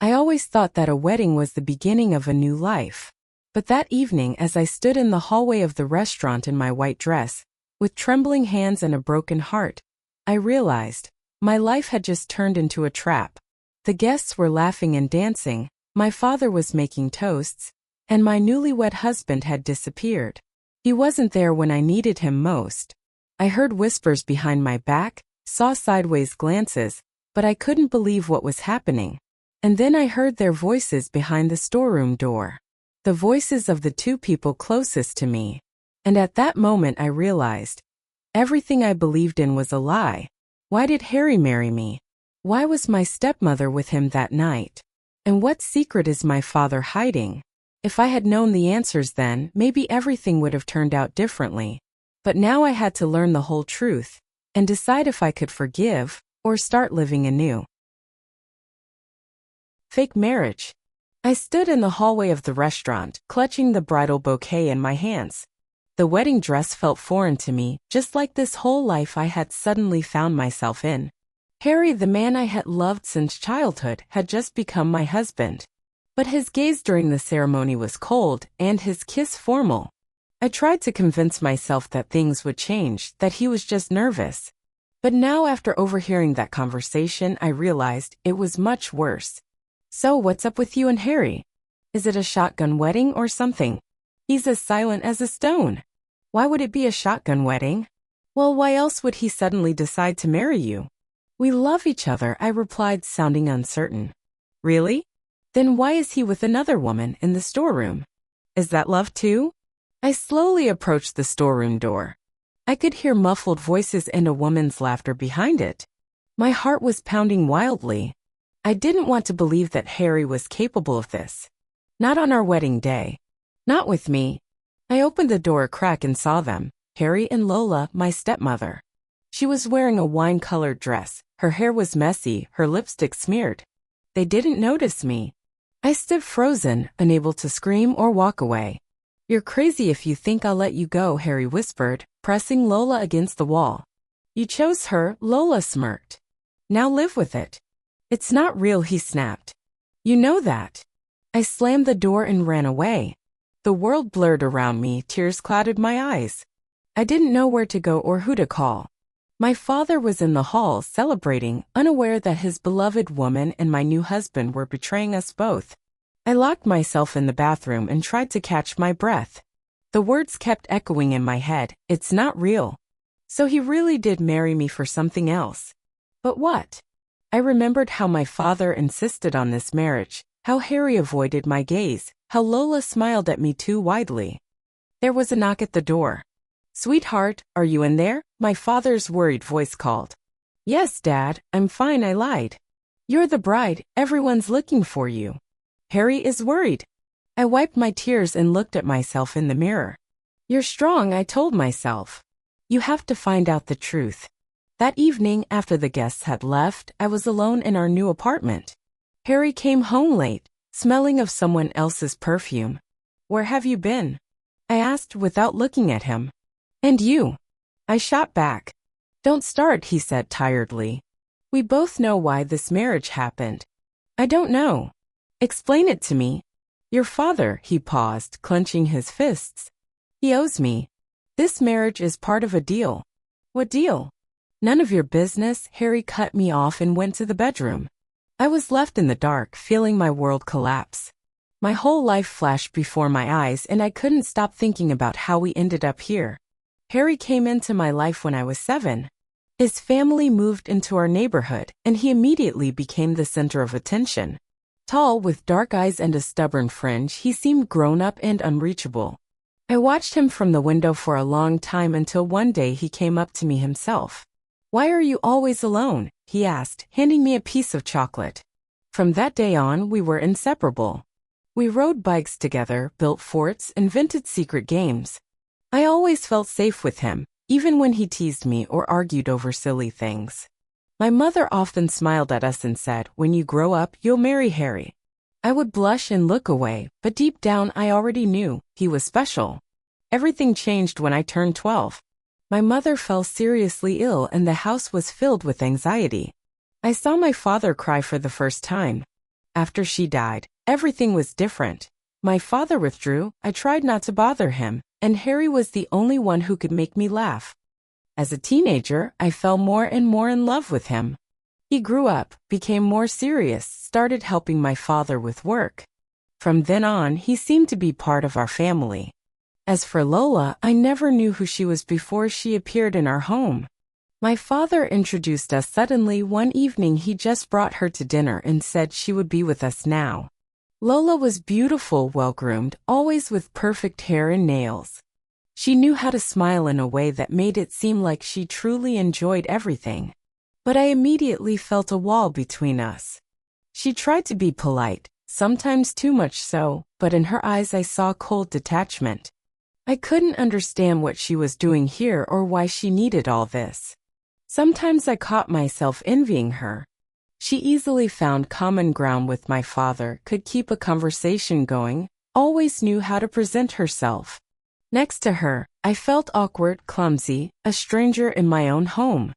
I always thought that a wedding was the beginning of a new life. But that evening, as I stood in the hallway of the restaurant in my white dress, with trembling hands and a broken heart, I realized my life had just turned into a trap. The guests were laughing and dancing, my father was making toasts, and my newlywed husband had disappeared. He wasn't there when I needed him most. I heard whispers behind my back, saw sideways glances, but I couldn't believe what was happening. And then I heard their voices behind the storeroom door. The voices of the two people closest to me. And at that moment I realized everything I believed in was a lie. Why did Harry marry me? Why was my stepmother with him that night? And what secret is my father hiding? If I had known the answers then, maybe everything would have turned out differently. But now I had to learn the whole truth and decide if I could forgive or start living anew. Fake marriage. I stood in the hallway of the restaurant, clutching the bridal bouquet in my hands. The wedding dress felt foreign to me, just like this whole life I had suddenly found myself in. Harry, the man I had loved since childhood, had just become my husband. But his gaze during the ceremony was cold, and his kiss formal. I tried to convince myself that things would change, that he was just nervous. But now, after overhearing that conversation, I realized it was much worse. So what's up with you and Harry? Is it a shotgun wedding or something? He's as silent as a stone. Why would it be a shotgun wedding? Well, why else would he suddenly decide to marry you? We love each other, I replied, sounding uncertain. Really? Then why is he with another woman in the storeroom? Is that love too? I slowly approached the storeroom door. I could hear muffled voices and a woman's laughter behind it. My heart was pounding wildly. I didn't want to believe that Harry was capable of this. Not on our wedding day. Not with me. I opened the door a crack and saw them, Harry and Lola, my stepmother. She was wearing a wine-colored dress, her hair was messy, her lipstick smeared. They didn't notice me. I stood frozen, unable to scream or walk away. You're crazy if you think I'll let you go, Harry whispered, pressing Lola against the wall. You chose her, Lola smirked. Now live with it. It's not real, he snapped. You know that. I slammed the door and ran away. The world blurred around me, tears clouded my eyes. I didn't know where to go or who to call. My father was in the hall celebrating, unaware that his beloved woman and my new husband were betraying us both. I locked myself in the bathroom and tried to catch my breath. The words kept echoing in my head, it's not real. So he really did marry me for something else. But what? I remembered how my father insisted on this marriage, how Harry avoided my gaze, how Lola smiled at me too widely. There was a knock at the door. Sweetheart, are you in there? My father's worried voice called. Yes, Dad, I'm fine, I lied. You're the bride, everyone's looking for you. Harry is worried. I wiped my tears and looked at myself in the mirror. You're strong, I told myself. You have to find out the truth. That evening, after the guests had left, I was alone in our new apartment. Harry came home late, smelling of someone else's perfume. Where have you been? I asked without looking at him. And you? I shot back. Don't start, he said tiredly. We both know why this marriage happened. I don't know. Explain it to me. Your father, he paused, clenching his fists. He owes me. This marriage is part of a deal. What deal? None of your business. Harry cut me off and went to the bedroom. I was left in the dark, feeling my world collapse. My whole life flashed before my eyes and I couldn't stop thinking about how we ended up here. Harry came into my life when I was 7. His family moved into our neighborhood, and he immediately became the center of attention. Tall, with dark eyes and a stubborn fringe, he seemed grown-up and unreachable. I watched him from the window for a long time until one day he came up to me himself. Why are you always alone? He asked, handing me a piece of chocolate. From that day on, we were inseparable. We rode bikes together, built forts, invented secret games. I always felt safe with him, even when he teased me or argued over silly things. My mother often smiled at us and said, when you grow up, you'll marry Harry. I would blush and look away, but deep down I already knew he was special. Everything changed when I turned 12. My mother fell seriously ill and the house was filled with anxiety. I saw my father cry for the first time. After she died, everything was different. My father withdrew, I tried not to bother him, and Harry was the only one who could make me laugh. As a teenager, I fell more and more in love with him. He grew up, became more serious, started helping my father with work. From then on, he seemed to be part of our family. As for Lola, I never knew who she was before she appeared in our home. My father introduced us suddenly one evening. He just brought her to dinner and said she would be with us now. Lola was beautiful, well-groomed, always with perfect hair and nails. She knew how to smile in a way that made it seem like she truly enjoyed everything. But I immediately felt a wall between us. She tried to be polite, sometimes too much so, but in her eyes I saw cold detachment. I couldn't understand what she was doing here or why she needed all this. Sometimes I caught myself envying her. She easily found common ground with my father, could keep a conversation going, always knew how to present herself. Next to her, I felt awkward, clumsy, a stranger in my own home.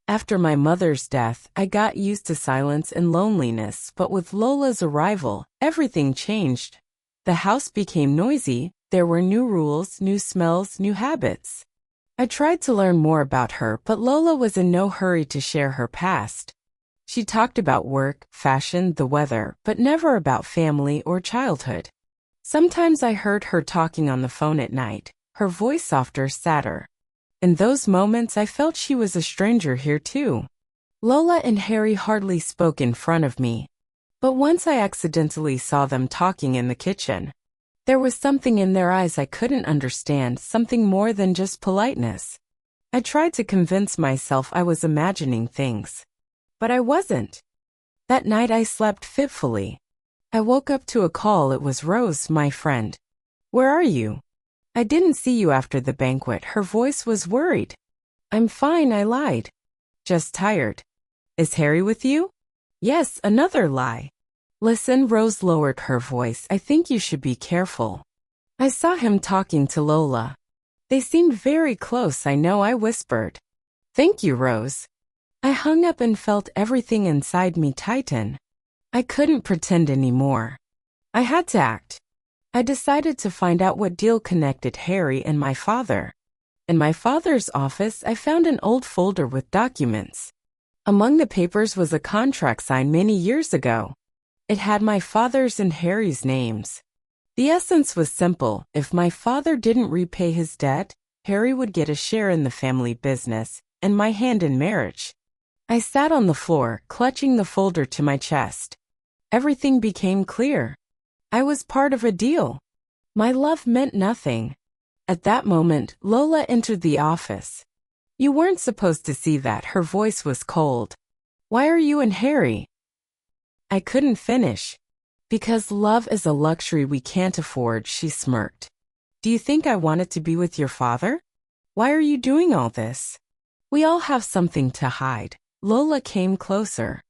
After my mother's death, I got used to silence and loneliness, but with Lola's arrival, everything changed. The house became noisy, there were new rules, new smells, new habits. I tried to learn more about her, but Lola was in no hurry to share her past. She talked about work, fashion, the weather, but never about family or childhood. Sometimes I heard her talking on the phone at night, her voice softer, sadder. In those moments I felt she was a stranger here too. Lola and Harry hardly spoke in front of me. But once I accidentally saw them talking in the kitchen. There was something in their eyes I couldn't understand, something more than just politeness. I tried to convince myself I was imagining things. But I wasn't. That night I slept fitfully. I woke up to a call. It was Rose, my friend. "Where are you?" "I didn't see you after the banquet." Her voice was worried. "I'm fine," I lied. "Just tired." "Is Harry with you?" "Yes," another lie. "Listen," Rose lowered her voice, "I think you should be careful. I saw him talking to Lola. They seemed very close." "I know," I whispered. "Thank you, Rose." I hung up and felt everything inside me tighten. I couldn't pretend anymore. I had to act. I decided to find out what deal connected Harry and my father. In my father's office, I found an old folder with documents. Among the papers was a contract signed many years ago. It had my father's and Harry's names. The essence was simple. If my father didn't repay his debt, Harry would get a share in the family business and my hand in marriage. I sat on the floor, clutching the folder to my chest. Everything became clear. I was part of a deal. My love meant nothing. At that moment, Lola entered the office. "You weren't supposed to see that." Her voice was cold. "Why are you and Harry?" I couldn't finish. "Because love is a luxury we can't afford," she smirked. "Do you think I wanted to be with your father? Why are you doing all this?" "We all have something to hide." Lola came closer.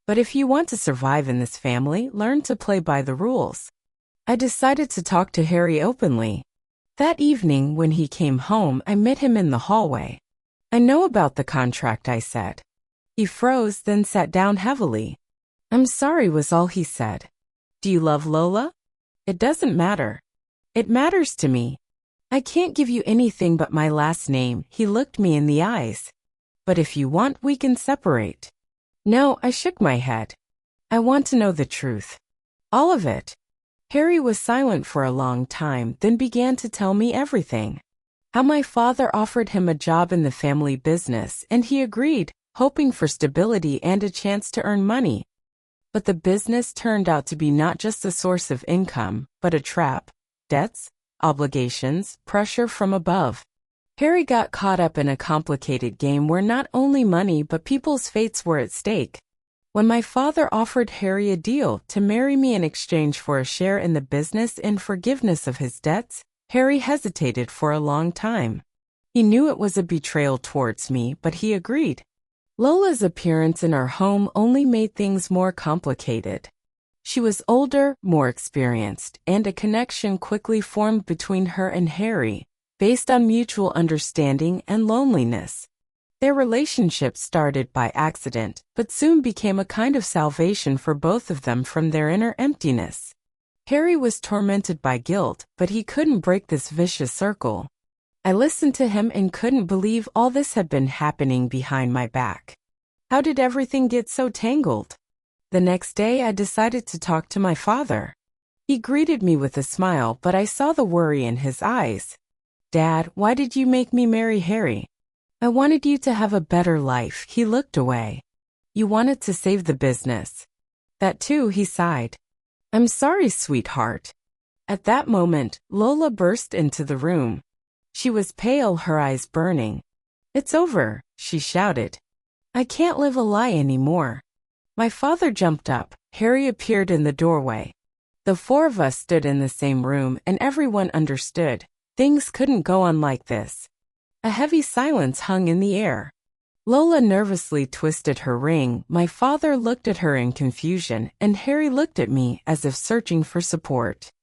"But if you want to survive in this family, learn to play by the rules." I decided to talk to Harry openly. That evening, when he came home, I met him in the hallway. "I know about the contract," I said. He froze, then sat down heavily. "I'm sorry," was all he said. "Do you love Lola?" "It doesn't matter." "It matters to me. I can't give you anything but my last name." He looked me in the eyes. "But if you want, we can separate." "No," I shook my head. "I want to know the truth. All of it." Harry was silent for a long time, then began to tell me everything. How my father offered him a job in the family business, and he agreed, hoping for stability and a chance to earn money. But the business turned out to be not just a source of income, but a trap. Debts, obligations, pressure from above. Harry got caught up in a complicated game where not only money but people's fates were at stake. When my father offered Harry a deal to marry me in exchange for a share in the business and forgiveness of his debts, Harry hesitated for a long time. He knew it was a betrayal towards me, but he agreed. Lola's appearance in our home only made things more complicated. She was older, more experienced, and a connection quickly formed between her and Harry, based on mutual understanding and loneliness. Their relationship started by accident, but soon became a kind of salvation for both of them from their inner emptiness. Harry was tormented by guilt, but he couldn't break this vicious circle. I listened to him and couldn't believe all this had been happening behind my back. How did everything get so tangled? The next day I decided to talk to my father. He greeted me with a smile, but I saw the worry in his eyes. "Dad, why did you make me marry Harry?" "I wanted you to have a better life." He looked away. "You wanted to save the business." "That too," he sighed. "I'm sorry, sweetheart." At that moment, Lola burst into the room. She was pale, her eyes burning. "It's over," she shouted. "I can't live a lie anymore." My father jumped up. Harry appeared in the doorway. The four of us stood in the same room, and everyone understood. Things couldn't go on like this. A heavy silence hung in the air. Lola nervously twisted her ring. My father looked at her in confusion, and Harry looked at me as if searching for support.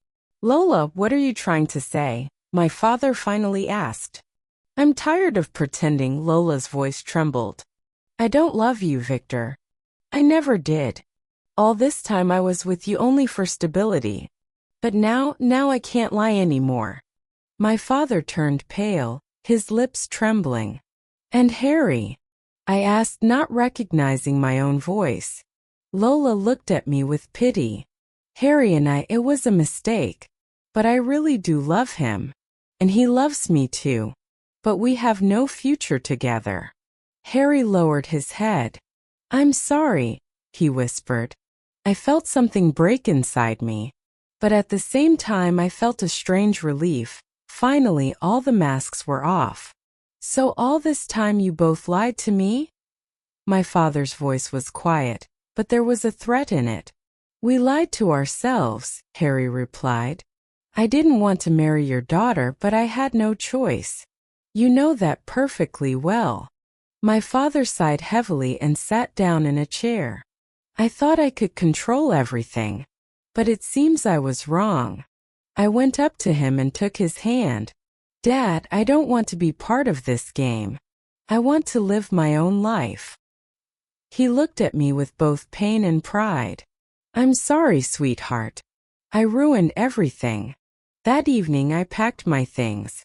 "Lola, what are you trying to say?" my father finally asked. "I'm tired of pretending." Lola's voice trembled. "I don't love you, Victor. I never did. All this time I was with you only for stability. But now I can't lie anymore." My father turned pale, his lips trembling. "And Harry?" I asked, not recognizing my own voice. Lola looked at me with pity. "Harry and I, it was a mistake. But I really do love him. And he loves me too. But we have no future together." Harry lowered his head. "I'm sorry," he whispered. I felt something break inside me. But at the same time I felt a strange relief. Finally, all the masks were off. "So all this time you both lied to me?" My father's voice was quiet, but there was a threat in it. "We lied to ourselves," Harry replied. "I didn't want to marry your daughter, but I had no choice. You know that perfectly well." My father sighed heavily and sat down in a chair. "I thought I could control everything. But it seems I was wrong." I went up to him and took his hand. "Dad, I don't want to be part of this game. I want to live my own life." He looked at me with both pain and pride. "I'm sorry, sweetheart. I ruined everything." That evening I packed my things.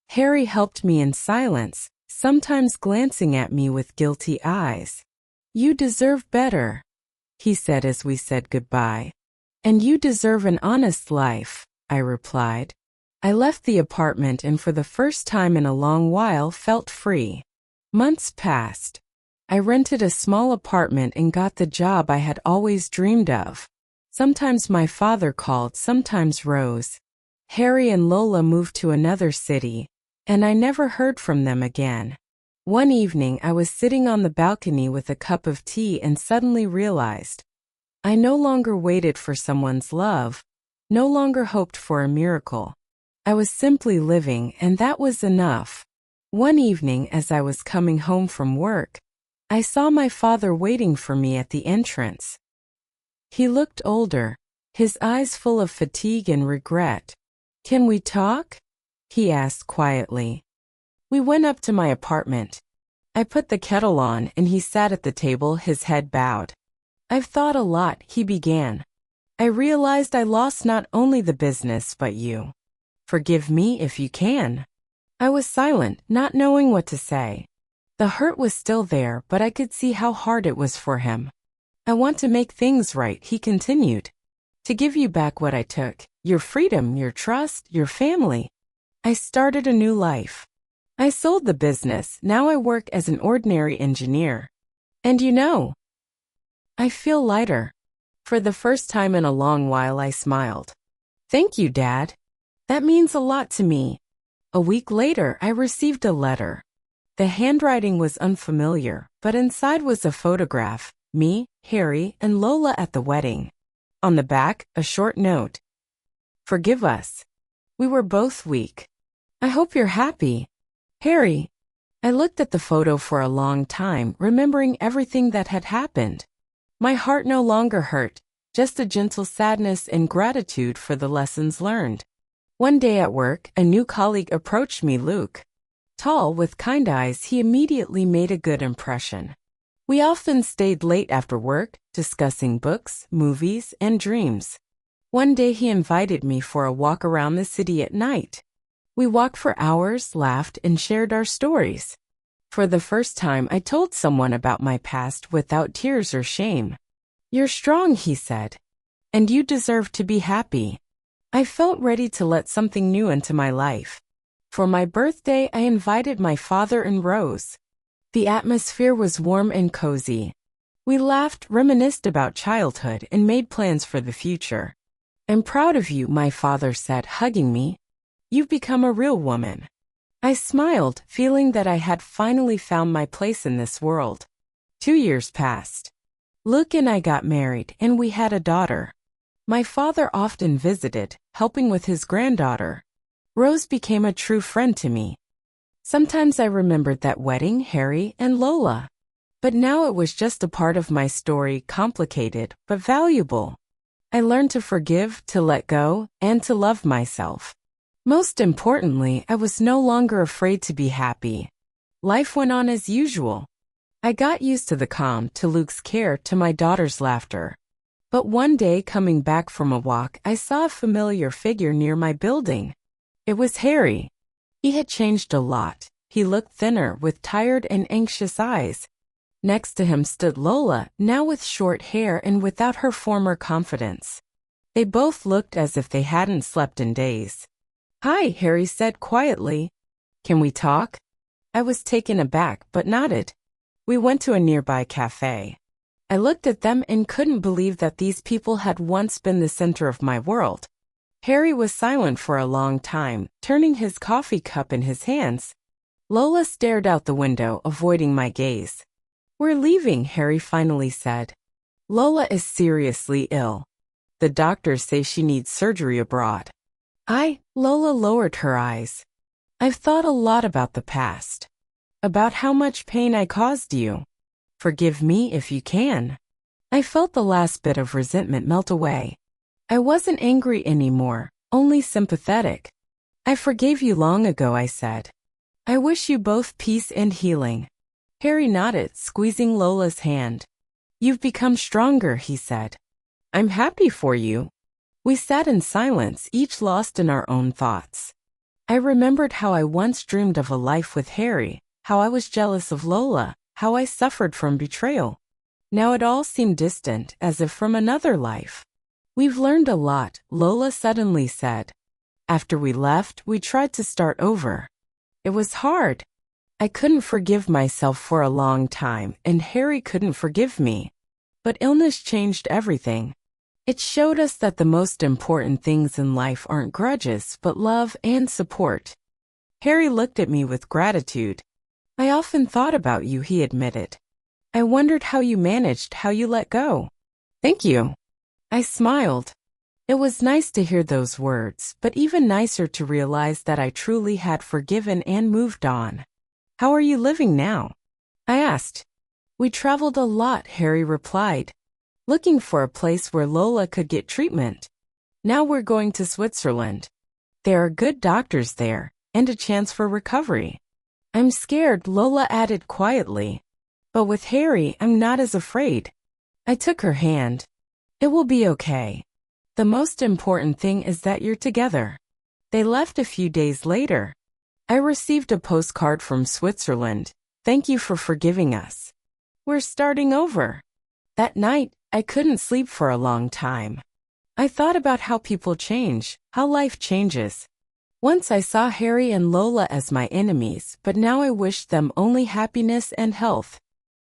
Harry helped me in silence, sometimes glancing at me with guilty eyes. "You deserve better," he said as we said goodbye. "And you deserve an honest life," I replied. I left the apartment and for the first time in a long while felt free. Months passed. I rented a small apartment and got the job I had always dreamed of. Sometimes my father called, sometimes Rose. Harry and Lola moved to another city, and I never heard from them again. One evening I was sitting on the balcony with a cup of tea and suddenly realized I no longer waited for someone's love, no longer hoped for a miracle. I was simply living, and that was enough. One evening as I was coming home from work, I saw my father waiting for me at the entrance. He looked older, his eyes full of fatigue and regret. "Can we talk?" he asked quietly. We went up to my apartment. I put the kettle on and he sat at the table, his head bowed. "I've thought a lot," he began. "I realized I lost not only the business but you. Forgive me if you can." I was silent, not knowing what to say. The hurt was still there, but I could see how hard it was for him. "I want to make things right," he continued. "To give you back what I took, your freedom, your trust, your family. I started a new life. I sold the business, now I work as an ordinary engineer. And you know, I feel lighter." For the first time in a long while I smiled. "Thank you, Dad. That means a lot to me." A week later I received a letter. The handwriting was unfamiliar, but inside was a photograph, me, Harry, and Lola at the wedding. On the back, a short note. "Forgive us. We were both weak. I hope you're happy. Harry." I looked at the photo for a long time, remembering everything that had happened. My heart no longer hurt, just a gentle sadness and gratitude for the lessons learned. One day at work, a new colleague approached me. "Luke, Tall, with kind eyes, he immediately made a good impression. We often stayed late after work, discussing books, movies, and dreams. One day he invited me for a walk around the city at night. We walked for hours, laughed, and shared our stories. For the first time, I told someone about my past without tears or shame. "You're strong," he said, "and you deserve to be happy." I felt ready to let something new into my life. For my birthday, I invited my father and Rose. The atmosphere was warm and cozy. We laughed, reminisced about childhood, and made plans for the future. "I'm proud of you," my father said, hugging me. "You've become a real woman." I smiled, feeling that I had finally found my place in this world. 2 years passed. Luke and I got married, and we had a daughter. My father often visited, helping with his granddaughter. Rose became a true friend to me. Sometimes I remembered that wedding, Harry, and Lola. But now it was just a part of my story, complicated but valuable. I learned to forgive, to let go, and to love myself. Most importantly, I was no longer afraid to be happy. Life went on as usual. I got used to the calm, to Luke's care, to my daughter's laughter. But one day, coming back from a walk, I saw a familiar figure near my building. It was Harry. He had changed a lot. He looked thinner, with tired and anxious eyes. Next to him stood Lola, now with short hair and without her former confidence. They both looked as if they hadn't slept in days. "Hi," Harry said quietly. "Can we talk?" I was taken aback, but nodded. We went to a nearby cafe. I looked at them and couldn't believe that these people had once been the center of my world. Harry was silent for a long time, turning his coffee cup in his hands. Lola stared out the window, avoiding my gaze. "We're leaving," Harry finally said. "Lola is seriously ill. The doctors say she needs surgery abroad." Lola lowered her eyes. "I've thought a lot about the past. About how much pain I caused you. Forgive me if you can." I felt the last bit of resentment melt away. I wasn't angry anymore, only sympathetic. "I forgave you long ago," I said. "I wish you both peace and healing." Harry nodded, squeezing Lola's hand. "You've become stronger," he said. "I'm happy for you." We sat in silence, each lost in our own thoughts. I remembered how I once dreamed of a life with Harry, how I was jealous of Lola, how I suffered from betrayal. Now it all seemed distant, as if from another life. "We've learned a lot," Lola suddenly said. "After we left, we tried to start over. It was hard. I couldn't forgive myself for a long time, and Harry couldn't forgive me. But illness changed everything. It showed us that the most important things in life aren't grudges, but love and support." Harry looked at me with gratitude. "I often thought about you," he admitted. "I wondered how you managed, how you let go." "Thank you." I smiled. It was nice to hear those words, but even nicer to realize that I truly had forgiven and moved on. "How are you living now?" I asked. "We traveled a lot," Harry replied, "looking for a place where Lola could get treatment. Now we're going to Switzerland. There are good doctors there, and a chance for recovery." "I'm scared," Lola added quietly. "But with Harry, I'm not as afraid." I took her hand. "It will be okay. The most important thing is that you're together." They left a few days later. I received a postcard from Switzerland. "Thank you for forgiving us. We're starting over." That night, I couldn't sleep for a long time. I thought about how people change, how life changes. Once I saw Harry and Lola as my enemies, but now I wish them only happiness and health.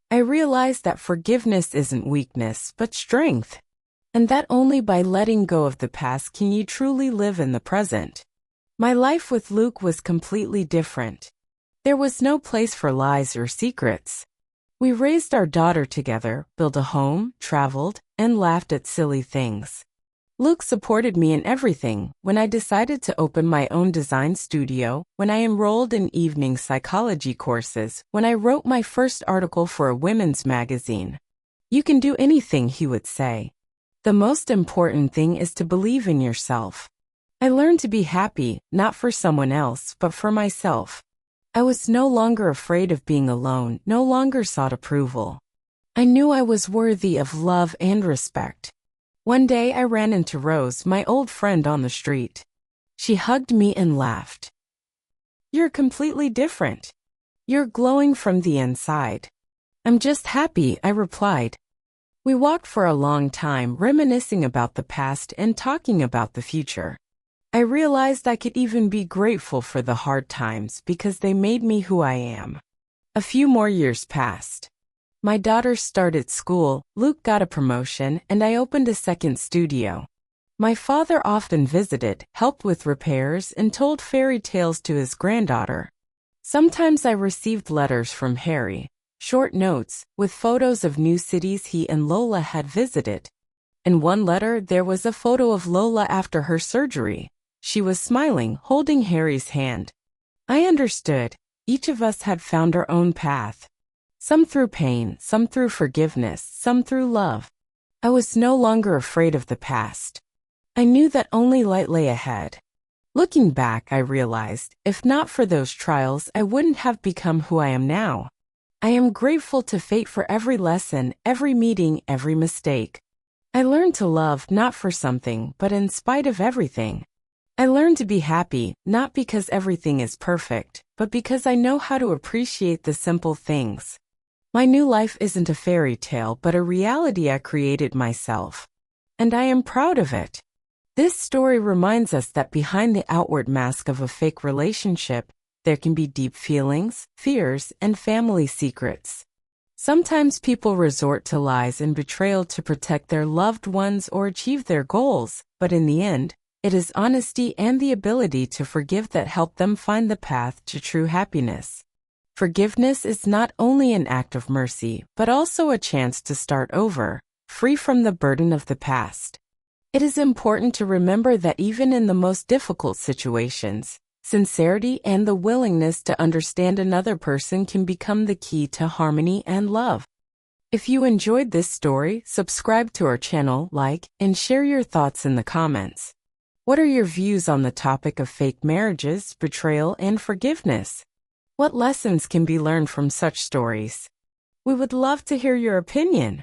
I realized that forgiveness isn't weakness, but strength. And that only by letting go of the past can you truly live in the present. My life with Luke was completely different. There was no place for lies or secrets. We raised our daughter together, built a home, traveled, and laughed at silly things. Luke supported me in everything: when I decided to open my own design studio, when I enrolled in evening psychology courses, when I wrote my first article for a women's magazine. "You can do anything," he would say. "The most important thing is to believe in yourself." I learned to be happy, not for someone else, but for myself. I was no longer afraid of being alone, no longer sought approval. I knew I was worthy of love and respect. One day I ran into Rose, my old friend, on the street. She hugged me and laughed. "You're completely different. You're glowing from the inside." "I'm just happy," I replied. We walked for a long time, reminiscing about the past and talking about the future. I realized I could even be grateful for the hard times because they made me who I am. A few more years passed. My daughter started school, Luke got a promotion, and I opened a second studio. My father often visited, helped with repairs, and told fairy tales to his granddaughter. Sometimes I received letters from Harry, short notes, with photos of new cities he and Lola had visited. In one letter, there was a photo of Lola after her surgery. She was smiling, holding Harry's hand. I understood. Each of us had found our own path. Some through pain, some through forgiveness, some through love. I was no longer afraid of the past. I knew that only light lay ahead. Looking back, I realized, if not for those trials, I wouldn't have become who I am now. I am grateful to fate for every lesson, every meeting, every mistake. I learned to love not for something, but in spite of everything. I learned to be happy, not because everything is perfect, but because I know how to appreciate the simple things. My new life isn't a fairy tale, but a reality I created myself. And I am proud of it. This story reminds us that behind the outward mask of a fake relationship, there can be deep feelings, fears, and family secrets. Sometimes people resort to lies and betrayal to protect their loved ones or achieve their goals, but in the end, it is honesty and the ability to forgive that help them find the path to true happiness. Forgiveness is not only an act of mercy, but also a chance to start over, free from the burden of the past. It is important to remember that even in the most difficult situations, sincerity and the willingness to understand another person can become the key to harmony and love. If you enjoyed this story, subscribe to our channel, like, and share your thoughts in the comments. What are your views on the topic of fake marriages, betrayal, and forgiveness? What lessons can be learned from such stories? We would love to hear your opinion.